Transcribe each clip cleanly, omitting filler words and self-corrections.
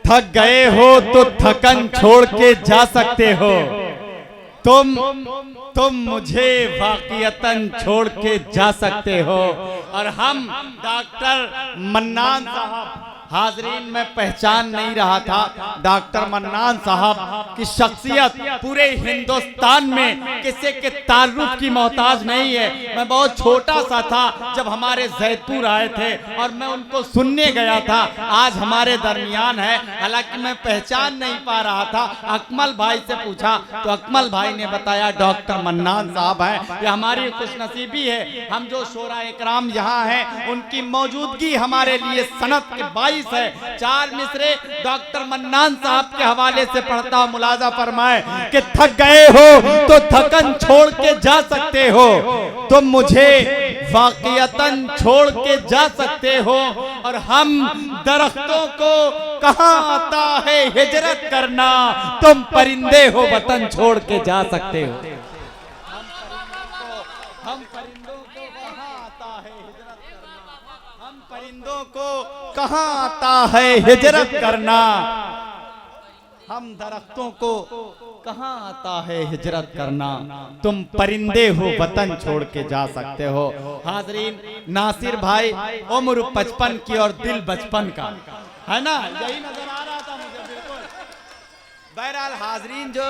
थक गए हो तो थकन छोड़ के जा सकते हो। तुम मुझे वाक़ियतन छोड़ के जा सकते हो। और हम डॉक्टर मन्नान साहब, हाजरीन मैं पहचान नहीं रहा था डॉक्टर मन्नान साहब की शख्सियत पूरे हिंदुस्तान में किसी के तारुफ की मोहताज नहीं है। मैं बहुत छोटा सा था जब हमारे जैदपुर आए थे और मैं उनको सुनने गया था। आज हमारे दरमियान है, हालांकि मैं पहचान नहीं पा रहा था। अकमल भाई से पूछा तो अकमल भाई ने बताया डॉक्टर मन्नान साहब हैं। ये हमारी खुशनसीबी है, हम जो शोरा इकराम यहाँ हैं उनकी मौजूदगी हमारे लिए सनत के बाई है। 4 मिसरे डॉक्टर मन्नान साहब के हवाले से पढ़ता हूं, मुलाजा फरमाए कि थक गए हो तो थकन छोड़ के जा सकते हो। तुम मुझे वाक़ियतन छोड़ के जा सकते हो। और हम दरख्तों को कहां आता है हिजरत करना, तुम परिंदे हो वतन छोड़ के जा सकते हो। हम परिंदों को कहां आता है हिजरत करना, हम परिंदों को कहां आता है हिजरत करना, हम दरख्तों को कहां आता है हिजरत करना, तुम परिंदे हो वतन छोड़ के जा सकते हो। हाजरीन, नासिर भाई उम्र 55 की और दिल बचपन का है ना, यही नजर आ रहा था मुझे बिल्कुल। बहरहाल हाजरीन, जो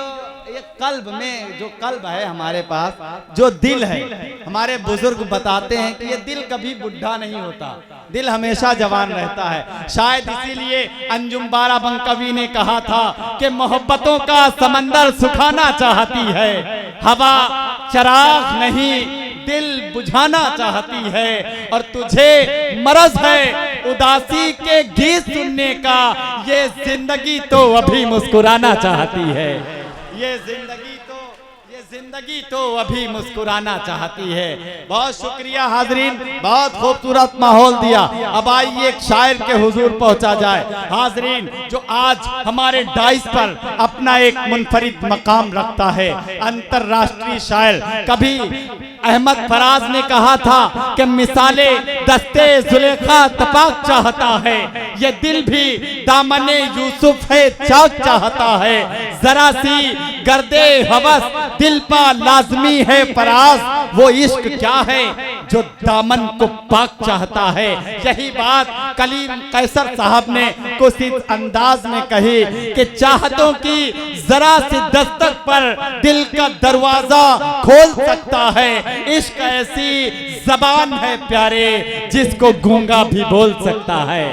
ये कल्ब में जो कल्ब है हमारे पास, जो दिल है, हमारे बुजुर्ग बताते हैं कि ये दिल कभी बुढ़ा नहीं होता, दिल हमेशा जवान रहता है। शायद इसीलिए अंजुम बारा बंकवी ने कहा था कि मोहब्बतों का समंदर सुखाना चाहती है, हवा चराग नहीं दिल बुझाना चाहती है। और तुझे मरज है उदासी के गीत सुनने का, ये जिंदगी तो अभी मुस्कुराना चाहती है, ये जिंदगी तो अभी मुस्कुराना चाहती है। बहुत शुक्रिया हाजरीन, बहुत खूबसूरत माहौल दिया। अब आइए एक शायर के हुजूर पहुंचा जाए। हाजरीन, जो आज हमारे डाइस पर अपना एक मुनफरिद मकाम रखता है, अंतरराष्ट्रीय शायर, कभी अहमद फराज ने कहा था कि मिसाले दस्ते जुलेखा तपाक चाहता है, ये दिल भी दामने यूसुफ है चाक चाहता है। जरा सी गर्दे हवस दिल पा लाजमी है फराज, वो इश्क क्या है जो दामन को पाक चाहता है। यही बात कलीम कैसर साहब ने कुछ इस अंदाज में कही कि चाहतों की जरा सी दस्तक पर दिल का दरवाजा खोल सकता है। इश्क ऐसी जबान है प्यारे जिसको गूंगा भी बोल सकता है,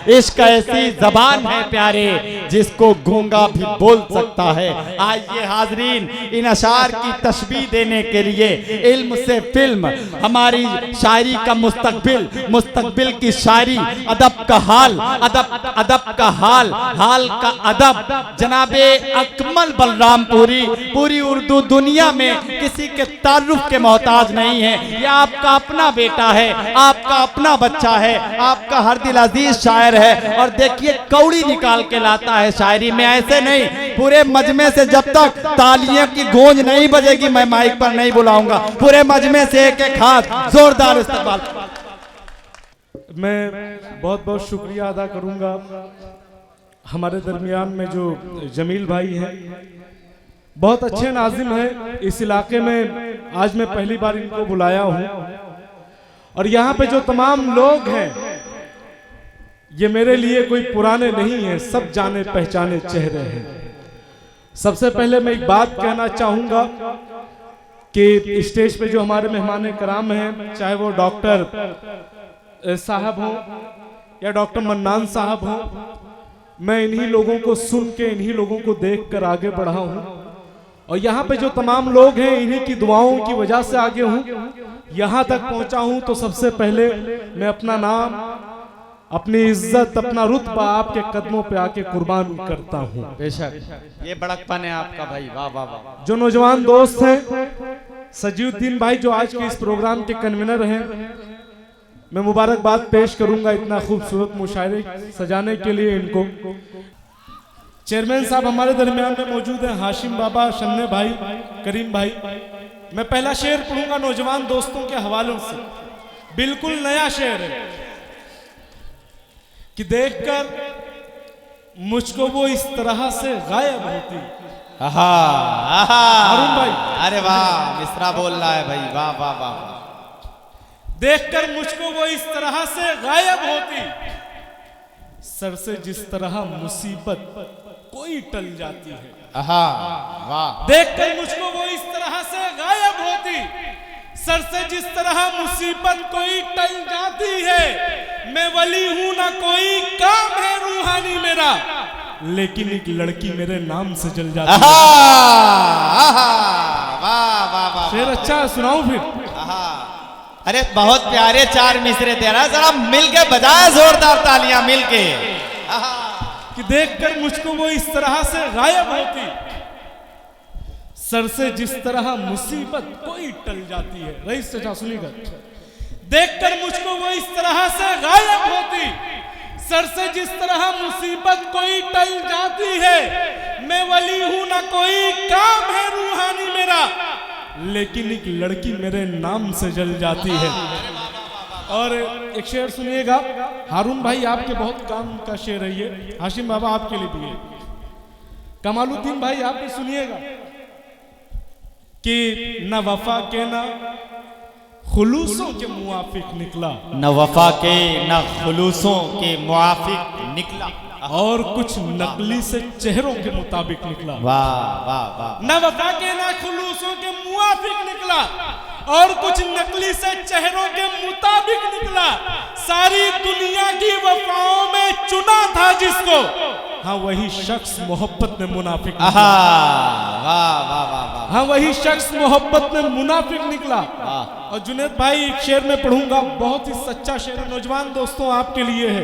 इश्क ऐसी जबान है प्यारे जिसको गूंगा भी बोल सकता है। आइए हाजरीन, इन अशार की तशबीह देने के लिए इल्म से फिल्म, हमारी शायरी का मुस्तकबिल, मुस्तकबिल की शायरी, अदब का हाल, अदब का हाल, हाल का अदब, जनाबे अकमल बलरामपुरी पूरी उर्दू दुनिया में किसी के तारुफ के मोहताज नहीं है। ये आपका अपना बेटा है, आपका अपना बच्चा है, आपका हर दिल अजीज शायर है। और देखिए कौड़ी निकाल के लाता है शायरी में, ऐसे नहीं, पूरे मजमे से जब तक तालियों की गूंज नहीं बजेगी मैं माइक पर नहीं बुलाऊंगा। पूरे मजमे से एक एक हाथ जोरदार इस्तकबाल। मैं बहुत बहुत शुक्रिया अदा करूंगा हमारे दरमियान में जो जमील भाई हैं, बहुत अच्छे नाजिम हैं इस इलाके में। आज मैं पहली बार इनको बुलाया हूं और यहाँ पे जो तमाम लोग हैं ये मेरे लिए कोई पुराने नहीं हैं, सब जाने पहचाने चेहरे हैं। सबसे पहले मैं एक बात कहना चाहूंगा कि स्टेज पे जो हमारे मेहमान कराम हैं, चाहे वो डॉक्टर साहब हो या डॉक्टर मन्नान साहब हो, मैं इन्हीं लोगों को सुन के, इन्हीं लोगों को देख कर आगे बढ़ा हूं। और यहाँ पे जो तमाम लोग हैं इन्हीं की दुआओं की वजह से आगे हूं, यहाँ तक पहुंचा हूं। तो सबसे पहले मैं अपना नाम, अपनी इज्जत, अपना रुतबा आपके कदमों पे आके कुर्बान करता हूँ। बेशक, ये बड़कपन है आपका भाई, वाह वाह वाह। जो नौजवान दोस्त हैं, सजीउद्दीन भाई जो आज के इस प्रोग्राम के कन्वीनर हैं, मैं मुबारकबाद पेश करूंगा इतना खूबसूरत मुशायरे सजाने के लिए इनको। चेयरमैन साहब हमारे दरमियान में मौजूद हैं, हाशिम बाबा, शन्ने भाई, करीम भाई। मैं पहला शेर पढ़ूंगा नौजवान दोस्तों के हवालों से, बिल्कुल नया शेर है कि देखकर मुझको वो इस तरह से गायब होती। आहा, आहा, अरुण भाई। अरे वाह, मिश्रा बोल रहा है भाई, वाह वाह वाह। देखकर मुझको वो इस तरह से गायब होती, सर से जिस तरह मुसीबत कोई टल जाती है। आहा, वाह। देखकर मुझको वो इस तरह से गायब होती, सर से जिस तरह मुसीबत कोई टल जाती है। मैं वली हूं ना कोई काम है रूहानी मेरा, लेकिन एक लड़की मेरे नाम से जल जाती है। आहा, वाह वाह वाह। शेर अच्छा है, सुनाऊं फिर? आहा, अरे बहुत प्यारे चार मिसरे दे रहा है, जरा मिलके बजाए जोरदार तालियां मिलके। आहा, कि देखकर मुझको वो इस तरह से गायब होती, सर से जिस तरह मुसीबत कोई टल जाती है। रईस चाचा सुनिएगा। देखकर मुझको वो इस तरह से गायब होती, सर से जिस तरह मुसीबत कोई टल जाती है। मैं वली हूं ना कोई काम है रूहानी मेरा, लेकिन एक लड़की मेरे नाम से जल जाती है। और एक शेर सुनिएगा, हारून भाई आपके बहुत काम का शेर है ये, हाशिम बाबा आपके लिए भी है। कमालुद्दीन भाई आप भी सुनिएगा कि न वफा के न खुलूसों के मुआफिक निकला, न वफा के न खुलूसों के मुआफिक निकला, और कुछ नकली से चेहरों के मुताबिक निकला। वाह वाह वाह। न वफा के न खुलूसों के मुआफिक निकला, और कुछ नकली से चेहरों के मुताबिक निकला। सारी दुनिया की वफाओं में चुना था जिसको, हाँ वही शख्स मोहब्बत में मुनाफिक निकला। वाह वाह वाह वाह। हाँ वही शख्स मोहब्बत में मुनाफिक निकला। और जुनैद भाई एक शेर में पढ़ूंगा, बहुत ही सच्चा शेर है, नौजवान दोस्तों आपके लिए है,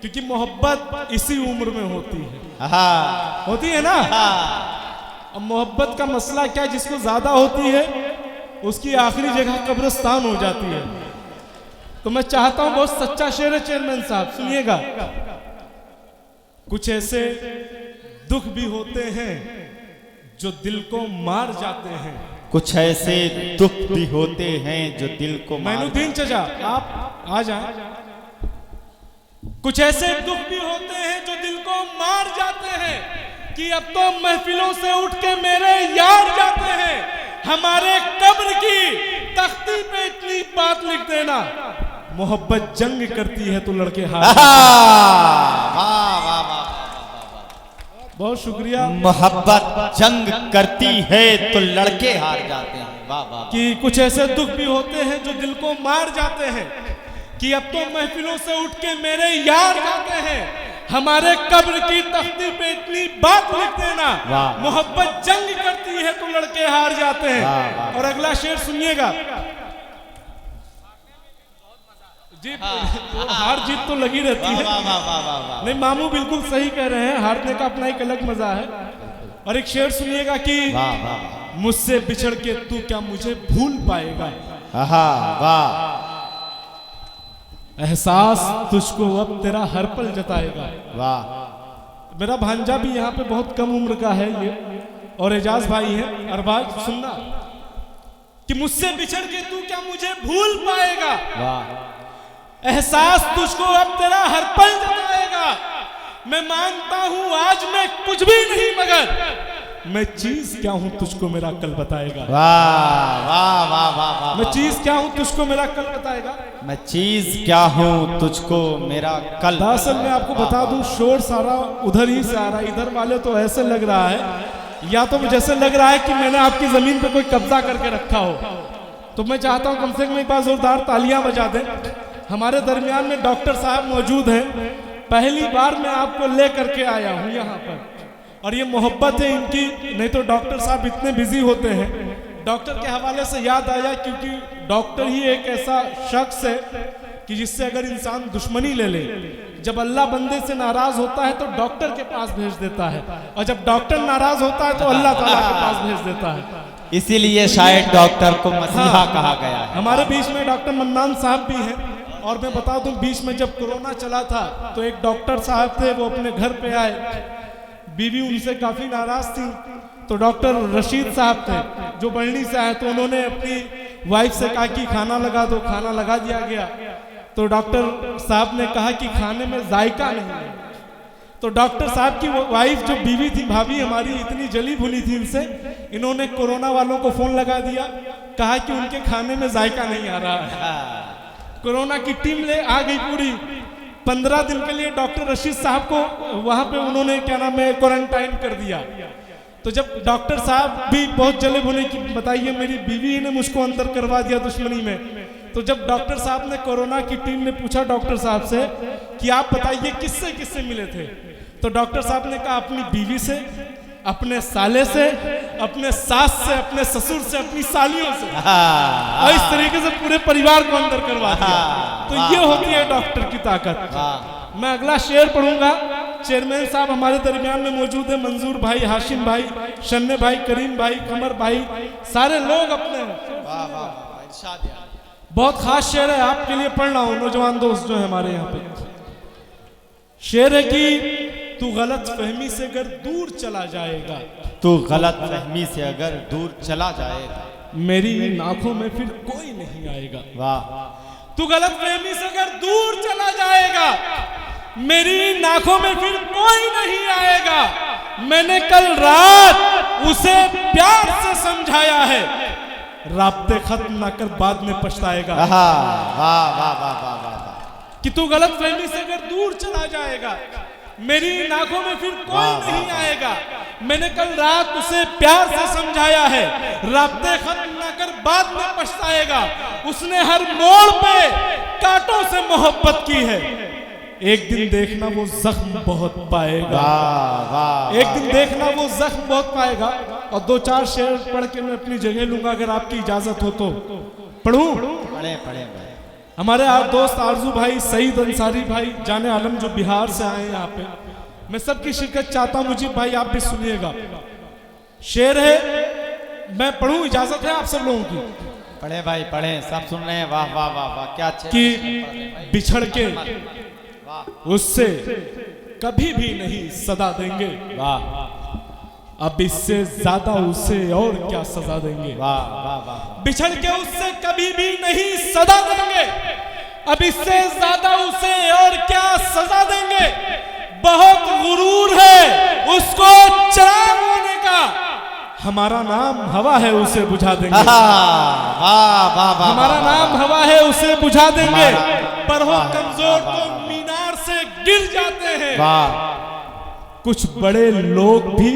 क्योंकि मोहब्बत इसी उम्र में होती है। होती है ना। अब मोहब्बत का मसला क्या, जिसको ज्यादा होती है उसकी आखिरी जगह कब्रिस्तान हो जाती है। तो मैं चाहता हूं, बहुत सच्चा शेर है चेयरमैन साहब, सुनिएगा। कुछ ऐसे दुख भी होते हैं जो दिल को मार जाते हैं, कुछ ऐसे दुख भी होते हैं जो दिल को मार। मैनुद्दीन चचा आप आ जाएं। कुछ ऐसे दुख भी होते हैं जो दिल को मार जाते हैं, कि अब तो महफिलों से उठ के मेरे यार जाते हैं। हमारे कब्र की तख्ती पे इतनी बात लिख देना, मोहब्बत जंग करती है तो लड़के हार। बहुत शुक्रिया। मोहब्बत जंग करती है तो लड़के हार जाते हैं। वाह वाह। कि कुछ ऐसे दुख भी होते हैं जो दिल को मार जाते हैं, कि अब तो महफिलों से उठ के मेरे यार जाते हैं। हमारे कब्र की तख्ती पे इतनी बात लिख देना, मोहब्बत जंग करती है तो लड़के हार जाते हैं। और अगला शेर सुनिएगा जी। हार जीत तो लगी रहती है। नहीं मामू बिल्कुल सही कह रहे हैं, हारने का अपना एक अलग मजा है। और एक शेर सुनिएगा कि मुझसे बिछड़ के तू क्या मुझे भूल पाएगा। वाह। एहसास तुझको अब तेरा हर पल जताएगा। वाह। मेरा भांजा भी यहाँ पे बहुत कम उम्र का है ये, और एजाज भाई है। अरबाज सुनना कि मुझसे बिछड़ के तू क्या मुझे भूल पाएगा। वाह। एहसास तुझको अब तेरा हर पल जताएगा। मैं मानता हूँ आज मैं कुछ भी नहीं, मगर मैं चीज क्या हूँ तुझको मेरा कल बताएगा। वाह वाह वाह वाह। मैं चीज क्या हूँ तुझको मेरा कल बताएगा। मैं चीज क्या हूँ तुझको मेरा कल। दरअसल मैं आपको बता दूं, शोर सारा उधर ही से आ रहा है। इधर वाले तो ऐसे लग रहा है, या तो जैसे लग रहा है कि मैंने आपकी जमीन पे कोई कब्जा करके रखा हो। तो मैं चाहता हूँ कम से कम एक बार जोरदार तालियां बजा दें। हमारे दरमियान में डॉक्टर साहब मौजूद हैं। पहली बार मैं आपको ले करके आया हूँ यहाँ पर, और ये मोहब्बत है इनकी। नहीं तो डॉक्टर साहब इतने बिजी होते हैं। डॉक्टर के हवाले से याद आया, क्योंकि डॉक्टर ही एक ऐसा शख्स है कि जिससे अगर इंसान दुश्मनी ले ले, जब अल्लाह बंदे से नाराज होता है तो डॉक्टर के पास भेज देता है, और जब डॉक्टर नाराज होता है तो अल्लाह ताला के पास भेज देता है। इसीलिए शायद डॉक्टर को मसीहा कहा गया है। हमारे बीच में डॉक्टर मन्नान साहब भी हैं। और मैं बता दूं, बीच में जब कोरोना चला था तो एक डॉक्टर साहब थे, वो अपने घर पे आए। बीवी उनसे काफी नाराज थी, तो डॉक्टर रशीद साहब थे जो बरनी से आए, तो उन्होंने अपनी वाइफ से कहा कि खाना लगा दो। खाना लगा दिया गया। तो डॉक्टर साहब ने कहा कि खाने में जायका नहीं है। तो डॉक्टर साहब की वाइफ जो बीवी थी, भाभी हमारी, इतनी जली भुनी थी इनसे, इन्होंने कोरोना वालों को फोन लगा दिया, कहा कि उनके खाने में जायका नहीं आ रहा है। कोरोना की टीम ले आ गई पूरी। 15 दिन के लिए डॉक्टर रशीद साहब को वहां पे उन्होंने क्या नाम है क्वारंटाइन कर दिया। तो जब डॉक्टर साहब भी बहुत जले भुने कि बताइए मेरी बीवी ने मुझको अंदर करवा दिया दुश्मनी में। तो जब डॉक्टर साहब ने, कोरोना की टीम ने पूछा डॉक्टर साहब से कि आप बताइए किससे किससे मिले थे, तो डॉक्टर साहब ने कहा अपनी बीवी से, अपने साले से, अपने सास से, अपने ससुर से, अपनी सालियों से, और इस तरीके से पूरे परिवार को अंदर करवा दिया। तो ये होती है डॉक्टर की ताकत। मैं अगला शेर पढ़ूंगा। चेयरमैन साहब हमारे दरमियान में मौजूद है, मंजूर भाई, हाशिम भाई, शन्ने भाई, करीम भाई, कमर भाई, सारे लोग अपने। बहुत खास शेर है, आपके लिए पढ़ रहा हूं, नौजवान दोस्त जो है हमारे यहाँ पे। शेर है कि तू गलत फहमी से अगर दूर चला जाएगा, तू गलत फहमी से अगर दूर चला जाएगा, मेरी इन आंखों में फिर कोई नहीं आएगा। वाह। तू गलत फहमी से अगर दूर चला जाएगा, मेरी इन आंखों में फिर कोई नहीं आएगा। मैंने कल रात उसे प्यार से समझाया है, राब्ते खत्म ना कर बाद में पछताएगा। वाह वाह वाह वाह वाह। कि तू गलत फहमी से अगर दूर चला जाएगा, मेरी इन आंखों में फिर कोई नहीं आएगा। मैंने कल रात उसे प्यार से समझाया है, राब्ते खत्म ना कर बाद में पछताएगा। उसने हर मोड़ पे कांटों से मोहब्बत की है, एक दिन देखना वो जख्म बहुत पाएगा। एक दिन देखना वो जख्म बहुत पाएगा। और 2-4 शेर पढ़ के मैं अपनी जगह लूंगा, अगर आपकी इजाजत हो तो पढ़ूं। पढ़े पढ़े भाई। हमारे दोस्त आरजू भाई, सईद अंसारी भाई, जाने आलम जो बिहार से आए यहाँ पे, मैं सबकी शिरकत चाहता हूँ। मुझे भाई आप भी सुनिएगा, शेर है, मैं पढ़ूं, इजाजत है आप सब लोगों की? पढ़े भाई पढ़े, सब सुन रहे हैं। वाह वाह वाह वाह, क्या कि बिछड़ के उससे कभी भी नहीं सदा देंगे, वाह। अब इससे ज्यादा उसे और क्या सजा देंगे। वाह वाह वाह। बिछड़ के उससे कभी भी नहीं सदा देंगे, अब इससे ज्यादा उसे और क्या सजा देंगे। बहुत गुरूर है उसको चिराग होने का, हमारा नाम हवा है उसे बुझा देंगे। हमारा नाम हवा है उसे बुझा देंगे, पर हो कमजोर तो मीनार से गिर जाते हैं। कुछ बड़े लोग भी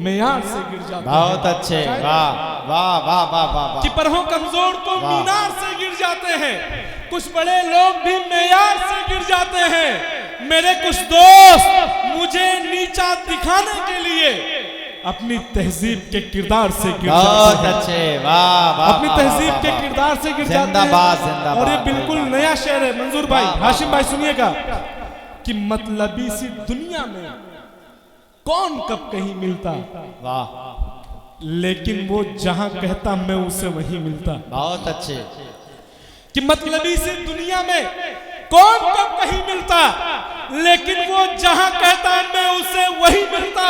मेयार से गिर जाते हैं। बहुत अच्छे, वाह वाह वाह वाह वाह। कि पर हो कमजोर तो मीनार से गिर जाते हैं, कुछ बड़े लोग भी मेयार से गिर जाते हैं। मेरे कुछ दोस्त मुझे नीचा दिखाने के लिए अपनी तहजीब के किरदार से गिर जाते हैं। बहुत अच्छे, वाह वाह। अपनी तहजीब के किरदार से गिर जाते हैं। और ये बिल्कुल नया शेर है मंजूर भाई, हाशिम भाई सुनिएगा। कि मतलबी सी दुनिया में कौन कब कहीं मिलता, वाह। लेकिन वो जहां कहता मैं उसे वहीं मिलता। बहुत अच्छे। कि मतलबी सी दुनिया में कौन कब कहीं मिलता, लेकिन वो जहां कहता मैं उसे वहीं मिलता।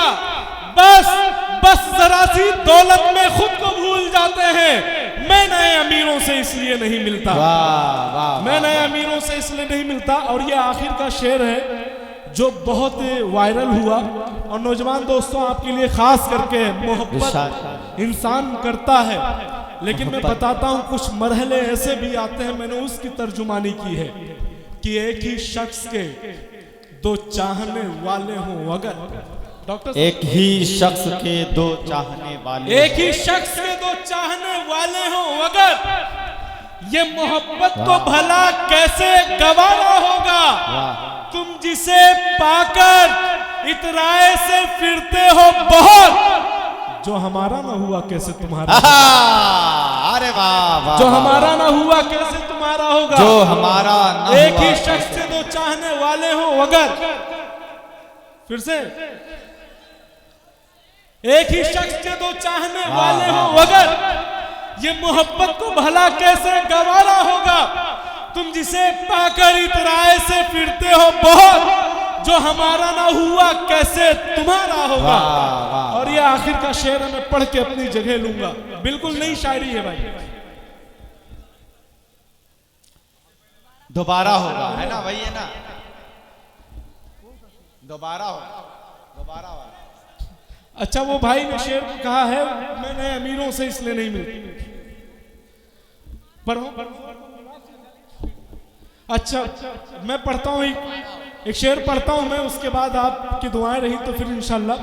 बस जरा सी दौलत में खुद को भूल जाते हैं। मैं नए अमीरों से इसलिए नहीं मिलता, वाह वाह। मैं नए अमीरों से इसलिए नहीं मिलता। और ये आखिर का शेर है जो बहुत वायरल हुआ, और नौजवान दोस्तों आपके लिए खास करके, मोहब्बत इंसान करता है, लेकिन मैं बताता हूं कुछ मरहले ऐसे भी आते हैं, मैंने उसकी तर्जुमानी की है। कि एक ही शख्स के 2 चाहने वाले हों अगर, डॉक्टर, एक ही शख्स के 2 चाहने वाले, एक ही शख्स के 2 चाहने वाले हों अगर, ये मोहब्बत को भला कैसे गवारा होगा। तुम जिसे पाकर इतराए से फिरते हो बहुत, जो हमारा ना हुआ कैसे तुम्हारा। अरे वाह वाह। जो हमारा ना हुआ कैसे तुम्हारा होगा। जो हमारा ना एक ही शख्स से 2 चाहने वाले हो अगर, फिर से, एक ही शख्स के 2 चाहने वाले हो अगर, ये मोहब्बत को भला कैसे गवारा होगा। तुम जिसे पाकर इतराए से फिरते हो बहुत, जो हमारा ना हुआ कैसे तुम्हारा होगा। और ये आखिर का शेर है, मैं पढ़ के अपनी जगह लूंगा, बिल्कुल नई शायरी है भाई। दोबारा होगा, है ना, वही है ना। दोबारा वाला। अच्छा, वो भाई ने शेर कहा है मैंने अमीरों से इसलिए नहीं मिलती। पढ़ो। अच्छा, मैं पढ़ता हूँ, एक शेर पढ़ता हूँ मैं, उसके बाद आपकी दुआएं रही तो फिर इंशाल्लाह।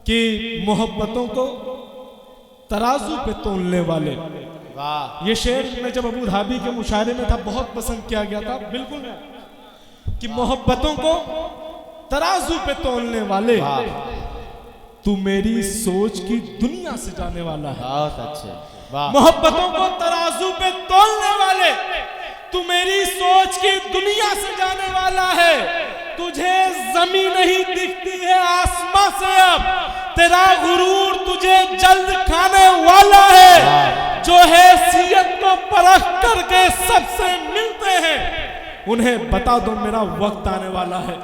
कि मोहब्बतों को तराजू पे तोलने वाले, वाह। ये शेर मैं जब अबू धाबी के मुशायरे में था बहुत पसंद किया गया था। बिल्कुल, कि मोहब्बतों को तराजू पे तोलने वाले, तू मेरी सोच की दुनिया से जाने वाला है। बहुत अच्छे, वाह। मोहब्बतों को तराजू पे तोलने वाले, तू मेरी सोच की दुनिया से जाने वाला है। तुझे जमीन नहीं दिखती है आसमां से, अब तेरा गुरूर तुझे जल्द खाने वाला है। जो हैसियत को परख करके सबसे मिलते हैं, उन्हें बता दो मेरा वक्त आने वाला है।